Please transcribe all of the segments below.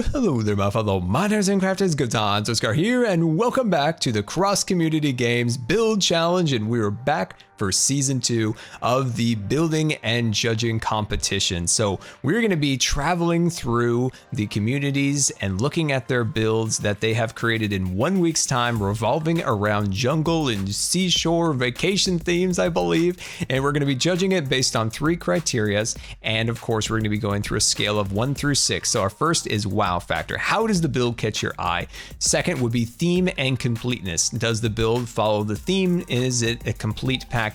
Hello there, my fellow miners and crafters. GoodTimesWithScar here, and welcome back to the Cross Community Games Build Challenge. And we're back for Season 2 of the Building and Judging Competition. So we're going to be traveling through the communities and looking at their builds that they have created in 1 week's time, revolving around jungle and seashore vacation themes, I believe. And we're going to be judging it based on 3 criteria. And of course, we're going to be going through a scale of 1 through 6. So our first is wow factor. How does the build catch your eye? Second would be theme and completeness. Does the build follow the theme? Is it a complete package?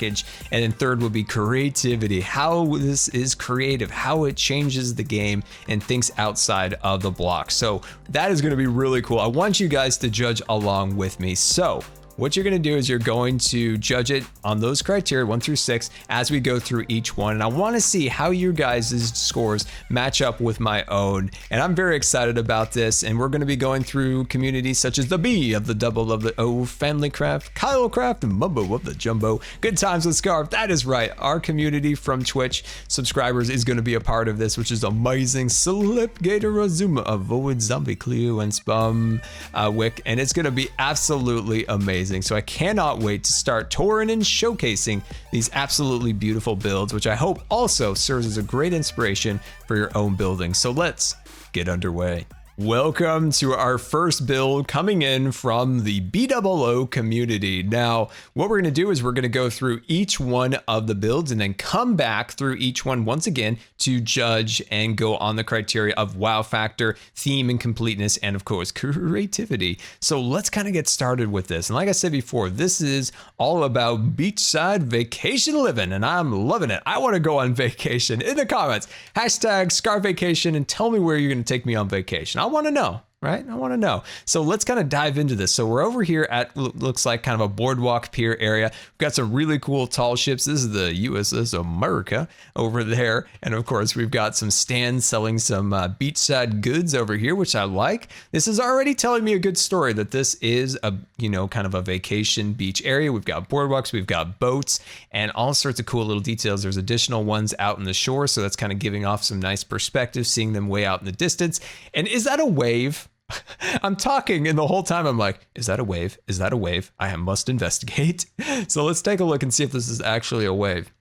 And then third would be creativity. How this is creative, how it changes the game and thinks outside of the block. So that is going to be really cool. I want you guys to judge along with me. So what you're going to do is you're going to judge it on those criteria 1 through 6 as we go through each one. And I want to see how your guys' scores match up with my own. And I'm very excited about this. And we're going to be going through communities such as the B of the Double of the O, Family Craft, Kyle Craft, and Mumbo of the Jumbo. Good Times with Scar. That is right. Our community from Twitch subscribers is going to be a part of this, which is amazing. Slipgator Azuma, Avoid Zombie, Cleo, and Spevak. And it's going to be absolutely amazing. So I cannot wait to start touring and showcasing these absolutely beautiful builds, which I hope also serves as a great inspiration for your own building. So let's get underway. Welcome to our first build coming in from the BOO community. Now, what we're going to do is we're going to go through each one of the builds and then come back through each one once again to judge and go on the criteria of wow factor, theme and completeness, and of course, creativity. So let's kind of get started with this. And like I said before, this is all about beachside vacation living, and I'm loving it. I want to go on vacation. In the comments, hashtag Scar Vacation, and tell me where you're going to take me on vacation. I want to know, right? I want to know. So let's kind of dive into this. So we're over here at, looks like kind of a boardwalk pier area. We've got some really cool tall ships. This is the USS America over there. And of course, we've got some stands selling some beachside goods over here, which I like. This is already telling me a good story that this is a, kind of a vacation beach area. We've got boardwalks, we've got boats, and all sorts of cool little details. There's additional ones out in the shore. So that's kind of giving off some nice perspective, seeing them way out in the distance. And is that a wave? I'm talking and the whole time I'm like, is that a wave? Is that a wave? I must investigate. So let's take a look and see if this is actually a wave.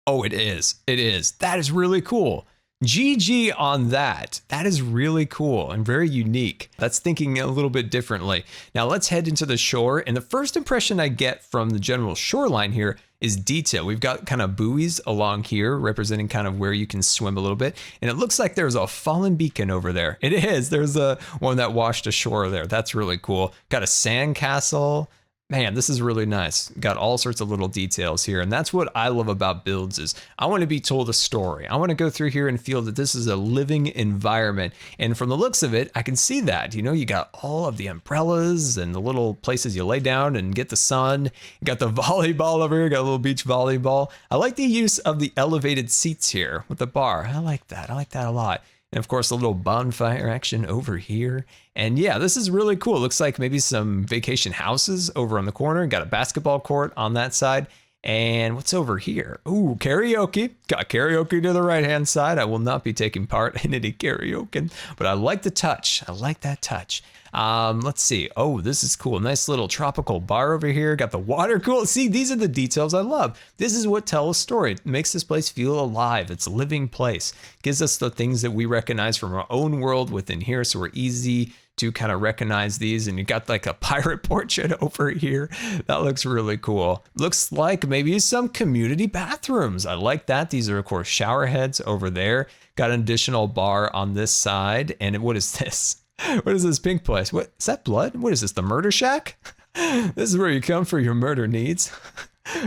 Oh, it is. It is. That is really cool. GG on that. That is really cool and very unique. That's thinking a little bit differently. Now let's head into the shore. And the first impression I get from the general shoreline here is detail. We've got kind of buoys along here representing kind of where you can swim a little bit. And it looks like there's a fallen beacon over there. It is. There's a one that washed ashore there. That's really cool. Got a sand castle. Man, this is really nice. Got all sorts of little details here. And that's what I love about builds is I want to be told a story. I want to go through here and feel that this is a living environment. And from the looks of it, I can see that, you got all of the umbrellas and the little places you lay down and get the sun. You got the volleyball over here, got a little beach volleyball. I like the use of the elevated seats here with the bar. I like that. I like that a lot. And of course, a little bonfire action over here. And yeah, this is really cool. Looks like maybe some vacation houses over on the corner. Got a basketball court on that side. And what's over here? Ooh, karaoke. Got karaoke to the right-hand side. I will not be taking part in any karaoke, but I like the touch. I like that touch. Let's see. Oh, this is cool. Nice little tropical bar over here. Got the water cool. See, these are the details I love. This is what tells a story. It makes this place feel alive. It's a living place. Gives us the things that we recognize from our own world within here. So we're easy to kind of recognize these. And you got like a pirate portrait over here. That looks really cool. Looks like maybe some community bathrooms. I like that. These are of course shower heads over there. Got an additional bar on this side. And what is this? What is this pink place? What is that blood? What is this? The murder shack? This is where you come for your murder needs.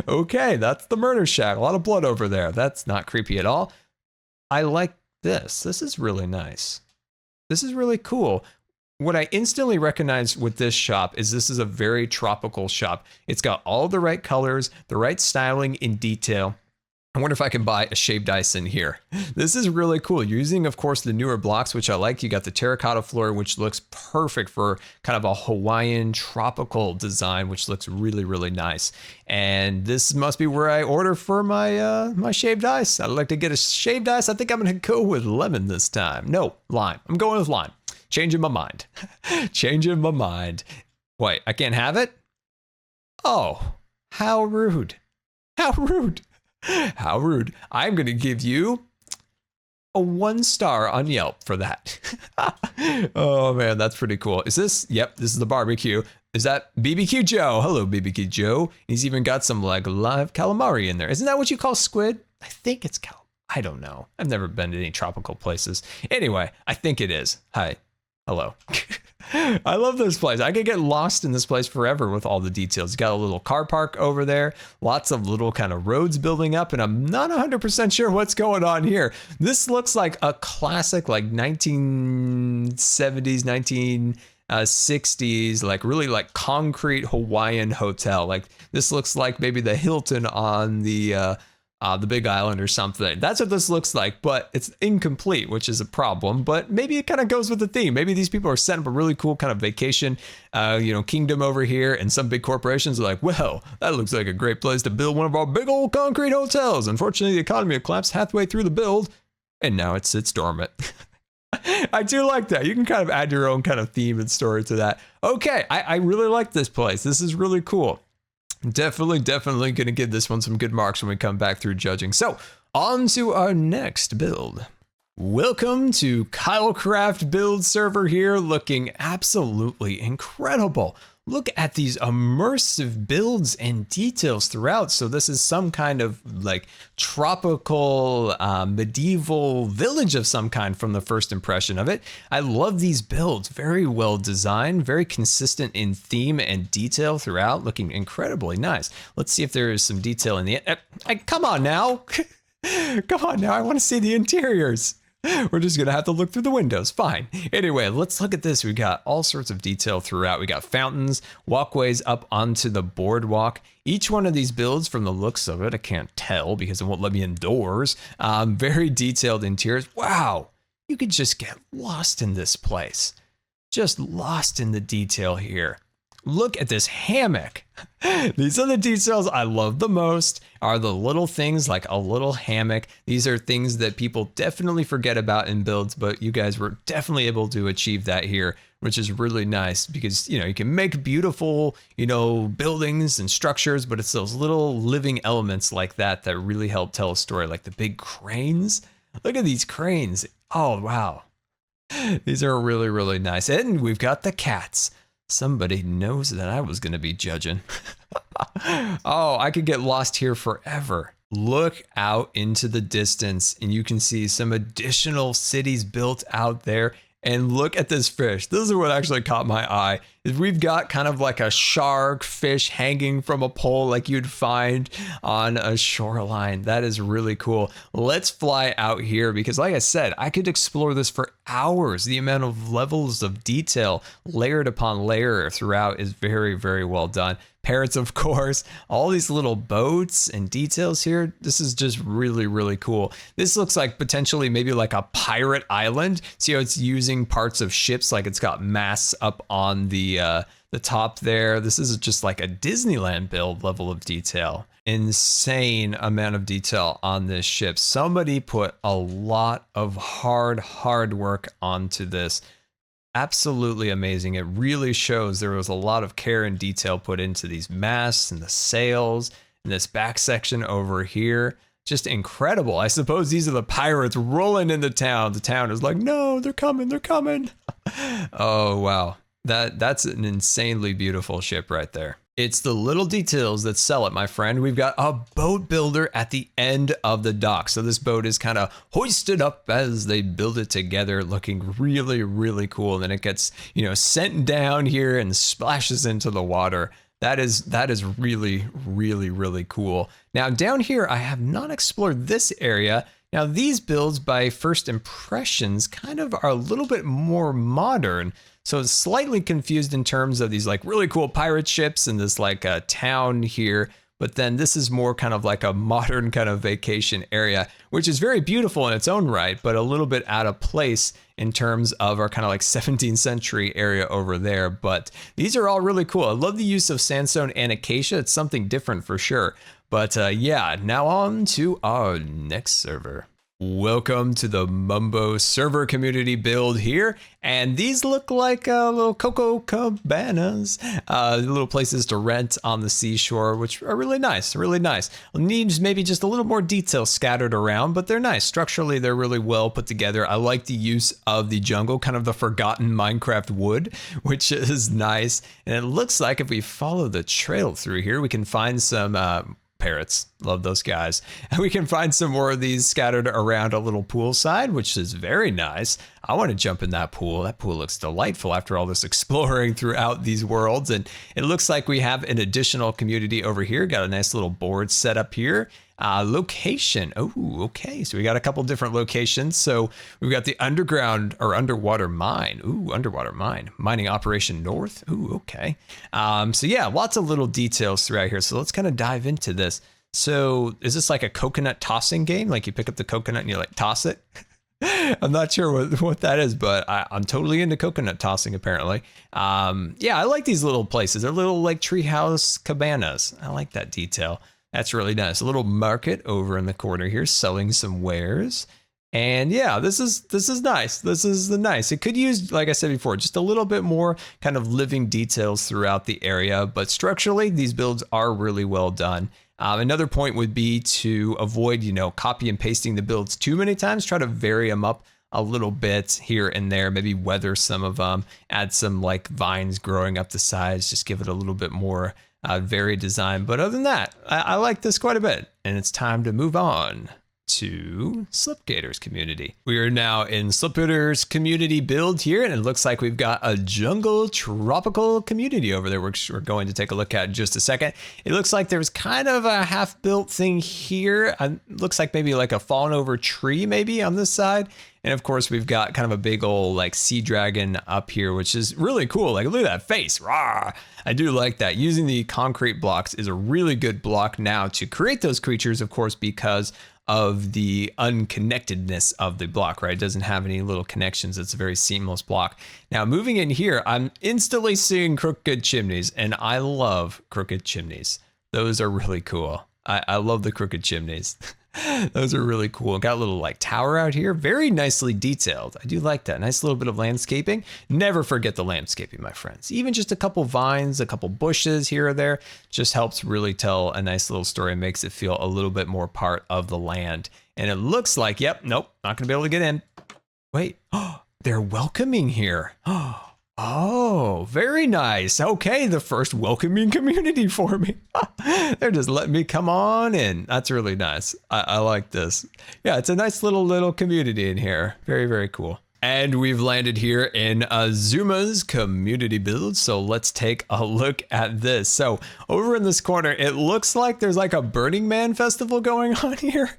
Okay, that's the murder shack. A lot of blood over there. That's not creepy at all. I like this. This is really nice. This is really cool. What I instantly recognize with this shop is this is a very tropical shop. It's got all the right colors, the right styling in detail. I wonder if I can buy a shaved ice in here. This is really cool. You're using, of course, the newer blocks, which I like. You got the terracotta floor, which looks perfect for kind of a Hawaiian tropical design, which looks really, really nice. And this must be where I order for my my shaved ice. I'd like to get a shaved ice. I think I'm going to go with lemon this time. No, lime. I'm going with lime. Changing my mind. Changing my mind. Wait, I can't have it? Oh, how rude. How rude. How rude. I'm going to give you a 1 star on Yelp for that. Oh man, that's pretty cool. Is this? Yep, this is the barbecue. Is that BBQ Joe? Hello, BBQ Joe. He's even got some like live calamari in there. Isn't that what you call squid? I think it's I don't know. I've never been to any tropical places. Anyway, I think it is. Hi. Hello. I love this place. I could get lost in this place forever with all the details. Got a little car park over there, lots of little kind of roads building up, and I'm not 100% sure what's going on here. This looks like a classic like 1970s, 1960s, like really like concrete Hawaiian hotel. Like this looks like maybe the Hilton on the Big Island or something. That's what this looks like, but it's incomplete, which is a problem, but maybe it kind of goes with the theme. Maybe these people are setting up a really cool kind of vacation, kingdom over here, and some big corporations are like, well, that looks like a great place to build one of our big old concrete hotels. Unfortunately, the economy had collapsed halfway through the build, and now it sits dormant. I do like that. You can kind of add your own kind of theme and story to that. Okay, I really like this place. This is really cool. Definitely going to give this one some good marks when we come back through judging. So, on to our next build. Welcome to KyleCraft build server here, looking absolutely incredible. Look at these immersive builds and details throughout. So this is some kind of like tropical medieval village of some kind from the first impression of it. I love these builds, very well designed, very consistent in theme and detail throughout, looking incredibly nice. Let's see if there is some detail in the come on now. Come on now, I want to see the interiors. We're just gonna have to look through the windows. Fine. Anyway, let's look at this. We got all sorts of detail throughout. We got fountains, walkways up onto the boardwalk. Each one of these builds, from the looks of it, I can't tell because it won't let me indoors. Very detailed interiors. Wow, you could just get lost in this place. Just lost in the detail here. Look at this hammock. These are the details I love the most, are the little things like a little hammock. These are things that people definitely forget about in builds, but you guys were definitely able to achieve that here, which is really nice because, you can make beautiful, buildings and structures, but it's those little living elements like that that really help tell a story, like the big cranes. Look at these cranes. Oh, wow. These are really, really nice. And we've got the cats. Somebody knows that I was going to be judging. Oh, I could get lost here forever. Look out into the distance and you can see some additional cities built out there. And look at this fish. This is what actually caught my eye. Is we've got kind of like a shark fish hanging from a pole like you'd find on a shoreline. That is really cool. Let's fly out here because like I said, I could explore this for hours. The amount of levels of detail layered upon layer throughout is very, very well done. Parrots, of course, all these little boats and details here. This is just really, really cool. This looks like potentially maybe like a pirate island. See how it's using parts of ships, like it's got masts up on the top there. This is just like a Disneyland build level of detail. Insane amount of detail on this ship. Somebody put a lot of hard work onto this. Absolutely amazing. It really shows there was a lot of care and detail put into these masts and the sails and this back section over here. Just incredible. I suppose these are the pirates rolling into town. The town is like, no, they're coming, they're coming. Oh, wow. That's an insanely beautiful ship right there. It's the little details that sell it, my friend. We've got a boat builder at the end of the dock. So this boat is kind of hoisted up as they build it together, looking really, really cool. And then it gets, sent down here and splashes into the water. That is really, really, really cool. Now down here, I have not explored this area. Now these builds by first impressions kind of are a little bit more modern. So it's slightly confused in terms of these like really cool pirate ships and this like a town here. But then this is more kind of like a modern kind of vacation area, which is very beautiful in its own right, but a little bit out of place in terms of our kind of like 17th century area over there. But these are all really cool. I love the use of sandstone and acacia. It's something different for sure. But yeah, now on to our next server. Welcome to the Mumbo server community build here, and these look like little cocoa cabanas, little places to rent on the seashore, which are really nice, really nice. Needs maybe just a little more detail scattered around, but they're nice. Structurally, they're really well put together. I like the use of the jungle, kind of the forgotten Minecraft wood, which is nice. And it looks like if we follow the trail through here, we can find some parrots. Love those guys. And we can find some more of these scattered around a little poolside, which is very nice. I want to jump in that pool. That pool looks delightful after all this exploring throughout these worlds. And it looks like we have an additional community over here. Got a nice little board set up here. Location. Oh, okay. So we got a couple different locations. So we've got the underground or underwater mine. Ooh, underwater mine. Mining operation north. Ooh, okay. So yeah, lots of little details throughout here. So let's kind of dive into this. So is this like a coconut tossing game? Like you pick up the coconut and you like toss it? I'm not sure what that is, but I'm totally into coconut tossing apparently. Yeah, I like these little places. They're little like treehouse cabanas. I like that detail. That's really nice. A little market over in the corner here selling some wares. And yeah, this is nice. This is nice. It could use, like I said before, just a little bit more kind of living details throughout the area. But structurally, these builds are really well done. Another point would be to avoid, copy and pasting the builds too many times. Try to vary them up a little bit here and there. Maybe weather some of them. Add some like vines growing up the sides. Just give it a little bit more varied design. But other than that, I like this quite a bit. And it's time to move on to Slipgator's community. We are now in Slipgator's community build here, and it looks like we've got a jungle tropical community over there, which we're going to take a look at in just a second. It looks like there's kind of a half-built thing here. Looks like maybe like a fallen over tree maybe on this side. And of course, we've got kind of a big old like sea dragon up here, which is really cool. Like, look at that face. Rawr. I do like that. Using the concrete blocks is a really good block now to create those creatures, of course, because of the unconnectedness of the block, right? It doesn't have any little connections. It's a very seamless block. Now, moving in here, I'm instantly seeing crooked chimneys, and I love crooked chimneys. Those are really cool. I love the crooked chimneys. Those are really cool. Got a little like tower out here. Very nicely detailed. I do like that. Nice little bit of landscaping. Never forget the landscaping, my friends. Even just a couple vines, a couple bushes here or there just helps really tell a nice little story and makes it feel a little bit more part of the land. And it looks like, yep, nope, not going to be able to get in. Wait, they're welcoming here. Oh, very nice. Okay, the first welcoming community for me. They're just letting me come on in. That's really nice. I like this. Yeah, it's a nice little community in here. Very, very cool. And we've landed here in Azuma's community build. So let's take a look at this. So over in this corner, it looks like there's like a Burning Man festival going on here.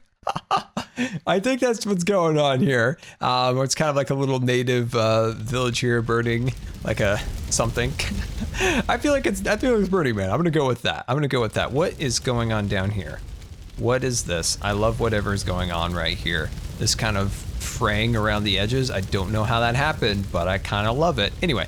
I think that's what's going on here. It's kind of like a little native village here burning like a something. I feel like it's Burning Man. I'm gonna go with that. What is going on down here? What is this? I love whatever is going on right here. This kind of fraying around the edges. I don't know how that happened, but I kind of love it. Anyway,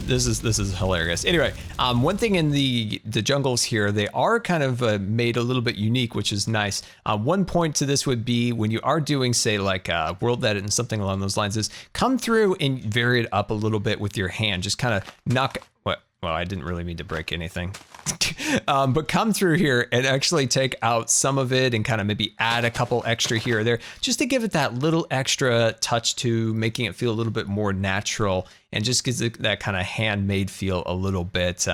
this is hilarious. Anyway, one thing in the jungles here, they are kind of made a little bit unique, which is nice. One point to this would be when you are doing, say, like world edit and something along those lines, is come through and vary it up a little bit with your hand. Just kind of knock. Well, I didn't really mean to break anything. But come through here and actually take out some of it and kind of maybe add a couple extra here or there just to give it that little extra touch to making it feel a little bit more natural and just gives it that kind of handmade feel a little bit.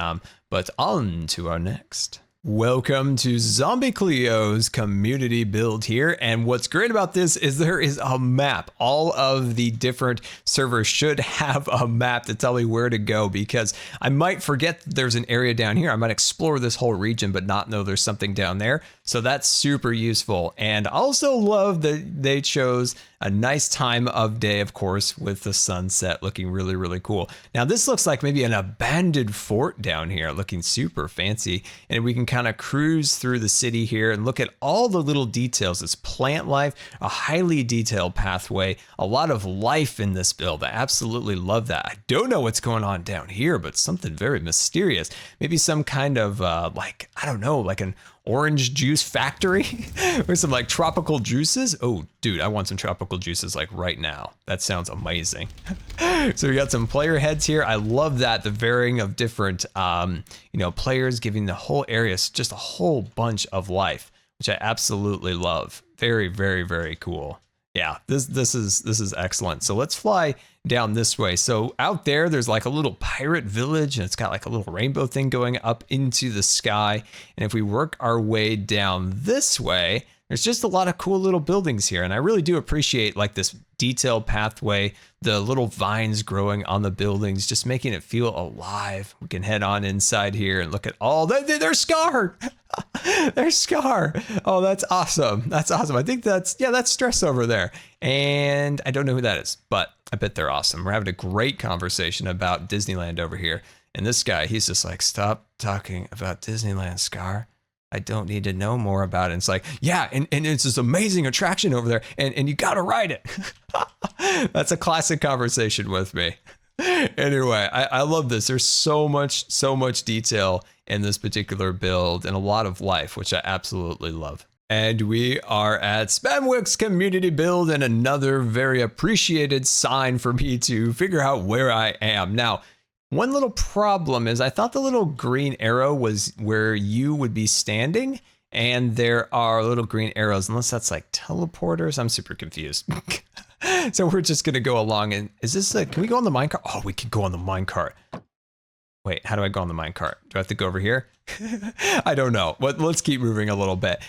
But on to our next. Welcome to Zombie Cleo's community build here, and what's great about this is there is a map. All of the different servers should have a map to tell me where to go, because I might forget that there's an area down here. I might explore this whole region but not know there's something down there, so that's super useful. And I also love that they chose a nice time of day, of course, with the sunset looking really, really cool. Now this looks like maybe an abandoned fort down here, looking super fancy, and we can kind of cruise through the city here and look at all the little details. It's plant life, a highly detailed pathway, a lot of life in this build. I absolutely love that. I don't know what's going on down here, but something very mysterious. Maybe some kind of like, I don't know, like an orange juice factory with some like tropical juices. Oh, dude, I want some tropical juices like right now. That sounds amazing. So we got some player heads here. I love that, the varying of different, players giving the whole area just a whole bunch of life, which I absolutely love. Very, very, very cool. Yeah, this is excellent. So let's fly down this way. So out there's like a little pirate village, and it's got like a little rainbow thing going up into the sky. And if we work our way down this way, there's just a lot of cool little buildings here. And I really do appreciate like this detailed pathway, the little vines growing on the buildings, just making it feel alive. We can head on inside here and look at all they're Scar. There's Scar. Oh, that's awesome. That's awesome. I think that's Stress over there. And I don't know who that is, but I bet they're awesome. We're having a great conversation about Disneyland over here. And this guy, he's just like, stop talking about Disneyland, Scar. I don't need to know more about it. And it's like, yeah, and it's this amazing attraction over there, and you gotta ride it. That's a classic conversation with me. Anyway, I love this. There's so much detail in this particular build and a lot of life, which I absolutely love. And we are at Spevak's community build, and another very appreciated sign for me to figure out where I am. Now, one little problem is I thought the little green arrow was where you would be standing, and there are little green arrows, unless that's like teleporters. I'm super confused. So we're just gonna go along, and is this can we go on the minecart? Oh, we can go on the minecart. Wait, how do I go on the minecart? Do I have to go over here? I don't know, but let's keep moving a little bit.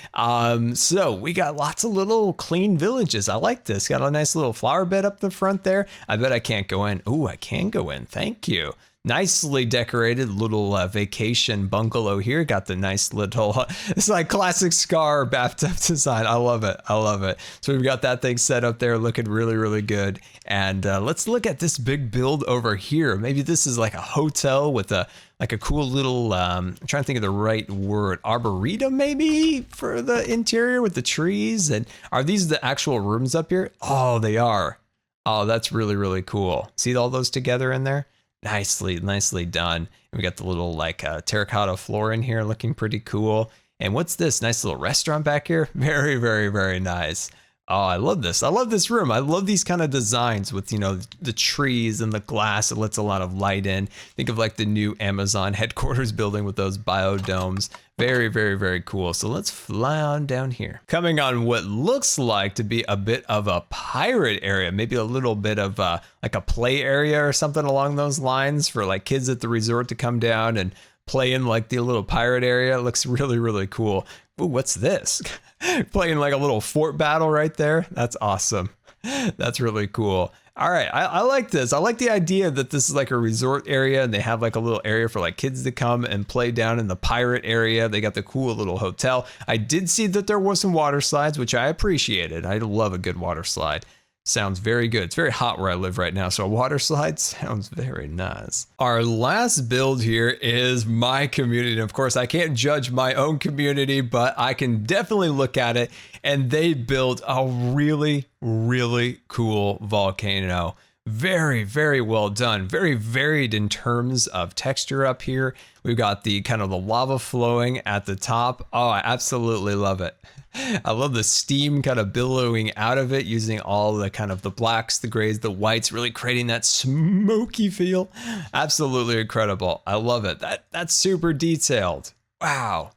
So we got lots of little clean villages. I like this. Got a nice little flower bed up the front there. I bet I can't go in. Ooh, I can go in. Thank you. Nicely decorated little vacation bungalow here. Got the nice little, it's like classic Scar bathtub design. I love it. I love it. So we've got that thing set up there looking really, really good. And let's look at this big build over here. Maybe this is like a hotel with a cool little, I'm trying to think of the right word, arboretum maybe for the interior with the trees. And are these the actual rooms up here? Oh, they are. Oh, that's really, really cool. See all those together in there? Nicely done. And we got the little like terracotta floor in here looking pretty cool. And what's this nice little restaurant back here? Very, very, very nice. Oh, I love this. I love this room. I love these kind of designs with, the trees and the glass. It lets a lot of light in. Think of like the new Amazon headquarters building with those biodomes. Very, very, very cool. So let's fly on down here. Coming on what looks like to be a bit of a pirate area, maybe a little bit of like a play area or something along those lines for like kids at the resort to come down and play in like the little pirate area. It looks really, really cool. Ooh, what's this? Playing like a little fort battle right there. That's awesome. That's really cool. All right, I like this. I like the idea that this is like a resort area and they have like a little area for like kids to come and play down in the pirate area. They got the cool little hotel. I did see that there was some water slides, which I appreciated. I love a good water slide. Sounds very good. It's very hot where I live right now, so a water slide sounds very nice. Our last build here is my community. And of course, I can't judge my own community, but I can definitely look at it. And they built a really, really cool volcano. Very, very well done. Very varied in terms of texture up here. We've got the kind of the lava flowing at the top. Oh, I absolutely love it. I love the steam kind of billowing out of it using all the kind of the blacks, the grays, the whites, really creating that smoky feel. Absolutely incredible. I love it. That's super detailed. Wow.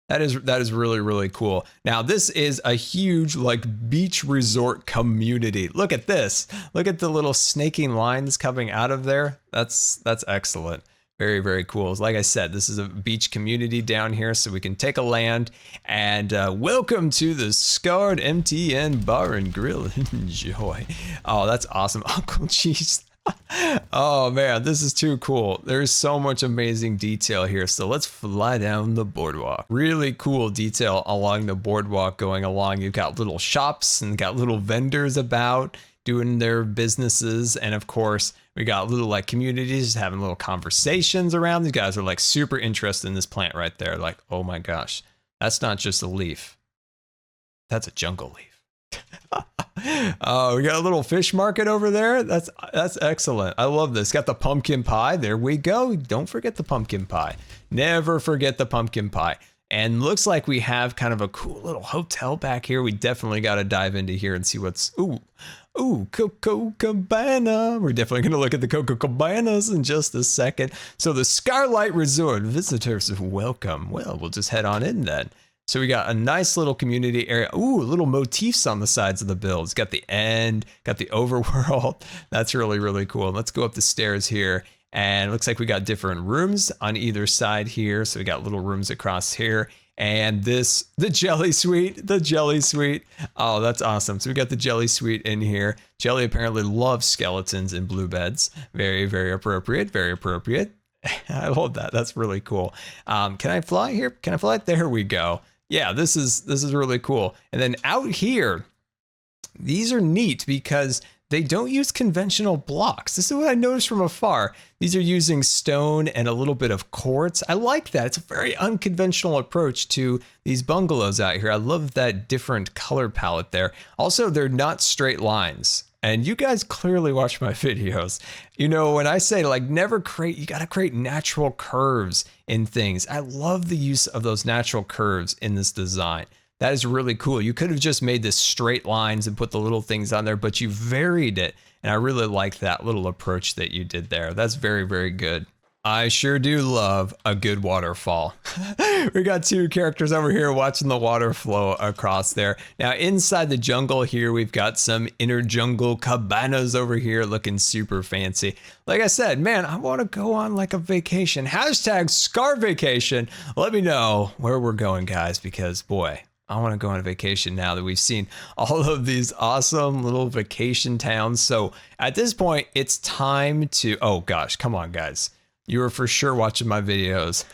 That is really, really cool. Now, this is a huge like beach resort community. Look at this. Look at the little snaking lines coming out of there. That's excellent. Very, very cool. Like I said, this is a beach community down here, so we can take a land. And welcome to the Scarred MTN Bar and Grill. Enjoy. Oh, that's awesome. Uncle Cheese. Oh man, this is too cool. There's so much amazing detail here. So let's fly down the boardwalk. Really cool detail along the boardwalk going along. You've got little shops and got little vendors about doing their businesses. And of course, we got little like communities having little conversations around. These guys are like super interested in this plant right there. Like, oh my gosh, that's not just a leaf. That's a jungle leaf. Oh, we got a little fish market over there. That's excellent. I love this. Got the pumpkin pie. There we go. Don't forget the pumpkin pie. Never forget the pumpkin pie. And looks like we have kind of a cool little hotel back here. We definitely got to dive into here and see what's, ooh, Coco Cabana. We're definitely going to look at the Coco Cabanas in just a second. So the Scarlight Resort, visitors welcome. Well, we'll just head on in then. So we got a nice little community area. Ooh, little motifs on the sides of the builds. Got the end, got the overworld. That's really, really cool. Let's go up the stairs here. And it looks like we got different rooms on either side here. So we got little rooms across here. And this, the Jelly Suite, the Jelly Suite. Oh, that's awesome. So we got the Jelly Suite in here. Jelly apparently loves skeletons in blue beds. Very, very appropriate, very appropriate. I love that. That's really cool. Can I fly here? Can I fly? There we go. Yeah, this is really cool. And then out here, these are neat because they don't use conventional blocks. This is what I noticed from afar. These are using stone and a little bit of quartz. I like that. It's a very unconventional approach to these bungalows out here. I love that different color palette there. Also, they're not straight lines. And you guys clearly watch my videos. You know, when I say like never create, you got to create natural curves in things. I love the use of those natural curves in this design. That is really cool. You could have just made this straight lines and put the little things on there, but you varied it. And I really like that little approach that you did there. That's very, very good. I sure do love a good waterfall. We got two characters over here watching the water flow across there. Now inside the jungle here, we've got some inner jungle cabanas over here looking super fancy. Like I said, man, I want to go on like a vacation. Hashtag Scar vacation. Let me know where we're going, guys, because boy, I want to go on a vacation now that we've seen all of these awesome little vacation towns. So at this point, it's time to, oh gosh, come on, guys. You were for sure watching my videos.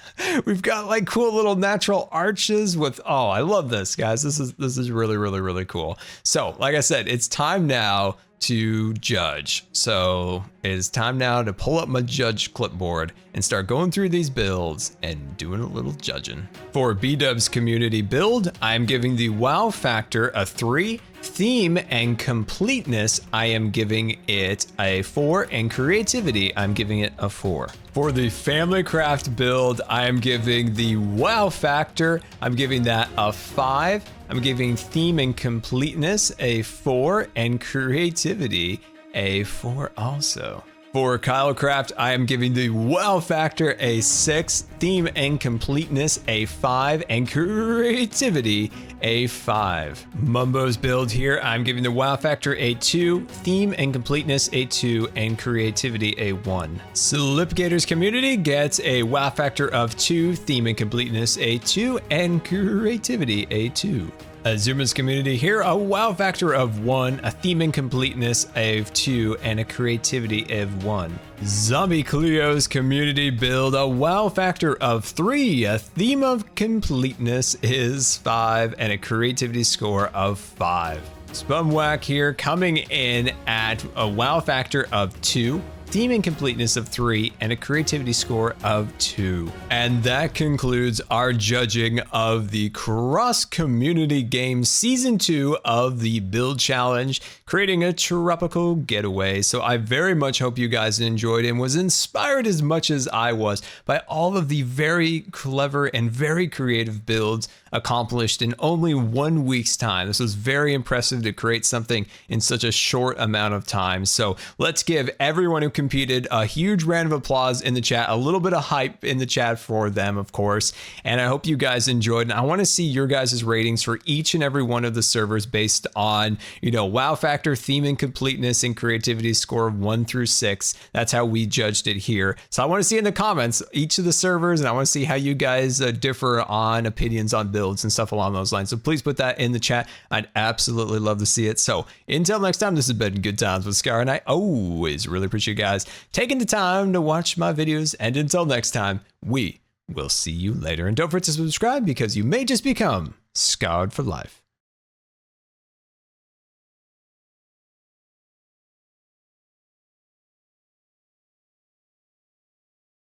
We've got like cool little natural arches with, oh, I love this, guys. This is really, really, really cool. So like I said, it's time now to judge. So it is time now to pull up my judge clipboard and start going through these builds and doing a little judging. For B-Dub's community build, I am giving the wow factor a 3. Theme and completeness, I am giving it a 4, and creativity, I'm giving it a 4. For the family craft build, I am giving the wow factor, I'm giving that a 5. I'm giving theme and completeness a 4, and creativity a 4 also. For Kylocraft, I am giving the wow factor a 6, theme and completeness a 5, and creativity a 5. Mumbo's build here, I'm giving the wow factor a 2, theme and completeness a 2, and creativity a 1. Slipgator's community gets a wow factor of 2, theme and completeness a 2, and creativity a 2. Azuma's community here, a wow factor of 1, a theme and completeness of 2, and a creativity of 1. Zombie Cleo's community build, a wow factor of 3, a theme of completeness is 5, and a creativity score of 5. Spevak here coming in at a wow factor of 2, theme and completeness of 3, and a creativity score of 2. And that concludes our judging of the Cross Community Games Season 2 of the Build Challenge, creating a tropical getaway. So I very much hope you guys enjoyed and was inspired as much as I was by all of the very clever and very creative builds accomplished in only 1 week's time. This was very impressive to create something in such a short amount of time. So let's give everyone who competed a huge round of applause in the chat, a little bit of hype in the chat for them, of course. And I hope you guys enjoyed. And I want to see your guys' ratings for each and every one of the servers based on, you know, wow factor, theme and completeness, and creativity score of 1 through 6. That's how we judged it here. So I want to see in the comments each of the servers, and I want to see how you guys differ on opinions on builds and stuff along those lines. So please put that in the chat. I'd absolutely love to see it. So until next time, this has been Good Times with Scar, and I always really appreciate you guys taking the time to watch my videos. And until next time, we will see you later. And don't forget to subscribe because you may just become scarred for life.